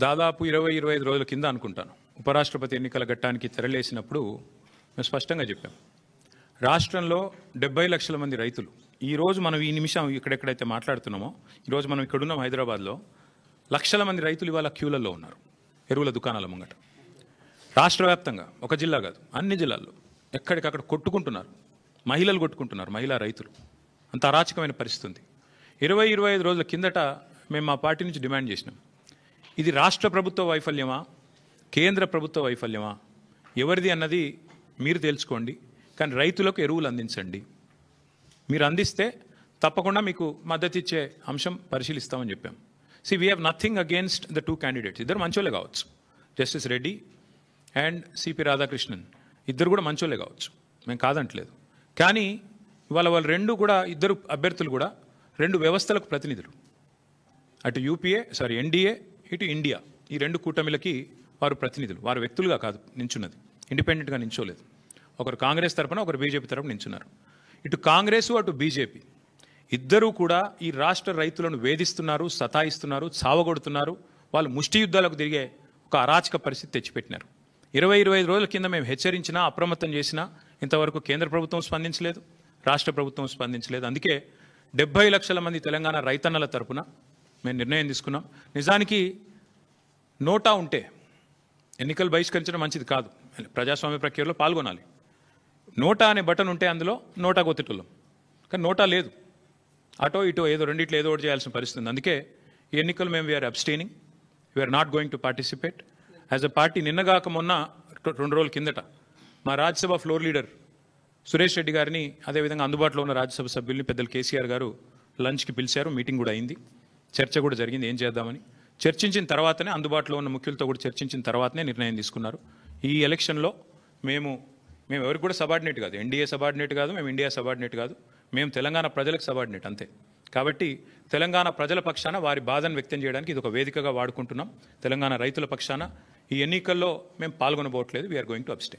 దాదాపు 20-25 రోజుల కింద అనుకుంటాను ఉపరాష్ట్రపతి ఎన్నికల ఘట్టానికి తెరలేసినప్పుడు మేము స్పష్టంగా చెప్పాం. రాష్ట్రంలో 70 లక్షల మంది రైతులు ఈరోజు మనం ఈ నిమిషం ఇక్కడెక్కడైతే మాట్లాడుతున్నామో ఈరోజు మనం ఇక్కడున్నాం హైదరాబాద్లో లక్షల మంది రైతులు ఇవాళ క్యూలలో ఉన్నారు ఎరువుల దుకాణాల ముంగట. రాష్ట్ర వ్యాప్తంగా ఒక జిల్లా కాదు అన్ని జిల్లాల్లో ఎక్కడికక్కడ కొట్టుకుంటున్నారు, మహిళలు కొట్టుకుంటున్నారు, మహిళా రైతులు. అంత అరాచకమైన పరిస్థితి ఉంది. 20-25 రోజుల కిందట మేము మా పార్టీ నుంచి డిమాండ్ చేసినాం, ఇది రాష్ట్ర ప్రభుత్వ వైఫల్యమా కేంద్ర ప్రభుత్వ వైఫల్యమా ఎవరిది అన్నది మీరు తెలుసుకోండి, కానీ రైతులకు ఎరువులు అందించండి. మీరు అందిస్తే తప్పకుండా మీకు మద్దతు ఇచ్చే అంశం పరిశీలిస్తామని చెప్పాం. We have nothing against the two candidates. ఇద్దరు మంచోళ్ళే కావచ్చు, justice Reddy and CP Radhakrishnan ఇద్దరు కూడా మంచోళ్ళే కావచ్చు, మేము కాదంటలేదు. కానీ ఇవాళ వాళ్ళు ఇద్దరు అభ్యర్థులు కూడా రెండు వ్యవస్థలకు ప్రతినిధులు. అటు ఎన్డీఏ ఇటు ఇండియా, ఈ రెండు కూటమిలకి వారు ప్రతినిధులు. వారు వ్యక్తులుగా కాదు నించున్నది, ఇండిపెండెంట్గా నించోలేదు. ఒకరు కాంగ్రెస్ తరపున ఒకరు బీజేపీ తరపున నించున్నారు. ఇటు కాంగ్రెసు అటు బీజేపీ ఇద్దరూ కూడా ఈ రాష్ట్ర రైతులను వేధిస్తున్నారు, సతాయిస్తున్నారు, చావగొడుతున్నారు. వాళ్ళు ముష్టి యుద్ధాలకు తిరిగే ఒక అరాచక పరిస్థితి తెచ్చిపెట్టినారు. 20-25 రోజుల కింద మేము హెచ్చరించినా అప్రమత్తం చేసినా ఇంతవరకు కేంద్ర ప్రభుత్వం స్పందించలేదు, రాష్ట్ర ప్రభుత్వం స్పందించలేదు. అందుకే 70 లక్షల మంది తెలంగాణ రైతన్నల తరపున మేము నిర్ణయం తీసుకున్నాం. నిజానికి నోటా ఉంటే ఎన్నికలు బహిష్కరించడం మంచిది కాదు, ప్రజాస్వామ్య ప్రక్రియలో పాల్గొనాలి. నోటా అనే బటన్ ఉంటే అందులో నోటా కొత్తటోళ్ళం, కానీ నోటా లేదు. అటో ఇటో ఏదో రెండిట్లో ఏదో ఒకటి చేయాల్సిన పరిస్థితి ఉంది. అందుకే ఈ ఎన్నికలు మేము we're abstaining, we're not going to participate as a party. నిన్నగాక మొన్న 2 రోజుల కిందట మా రాజ్యసభ ఫ్లోర్ లీడర్ సురేష్ రెడ్డి గారిని, అదేవిధంగా అందుబాటులో ఉన్న రాజ్యసభ సభ్యుల్ని పెద్దలు కేసీఆర్ గారు లంచ్కి పిలిచారు. మీటింగ్ కూడా అయింది, చర్చ కూడా జరిగింది ఏం చేద్దామని. చర్చించిన తర్వాతనే అందుబాటులో ఉన్న ముఖ్యులతో కూడా చర్చించిన తర్వాతనే నిర్ణయం తీసుకున్నారు. ఈ ఎలక్షన్లో మేము ఎవరికి కూడా సబార్డినేట్ కాదు, ఎన్డీఏ సబార్డినేట్ కాదు, మేము ఇండియా సబార్డినేట్ కాదు, మేము తెలంగాణ ప్రజలకు సబార్డినేట్ అంతే. కాబట్టి తెలంగాణ ప్రజల పక్షాన వారి బాధను వ్యక్తం చేయడానికి ఇది ఒక వేదికగా వాడుకుంటున్నాం. తెలంగాణ రైతుల పక్షాన ఈ ఎన్నికల్లో మేము పాల్గొనబోట్లేదు. We are going to abstain.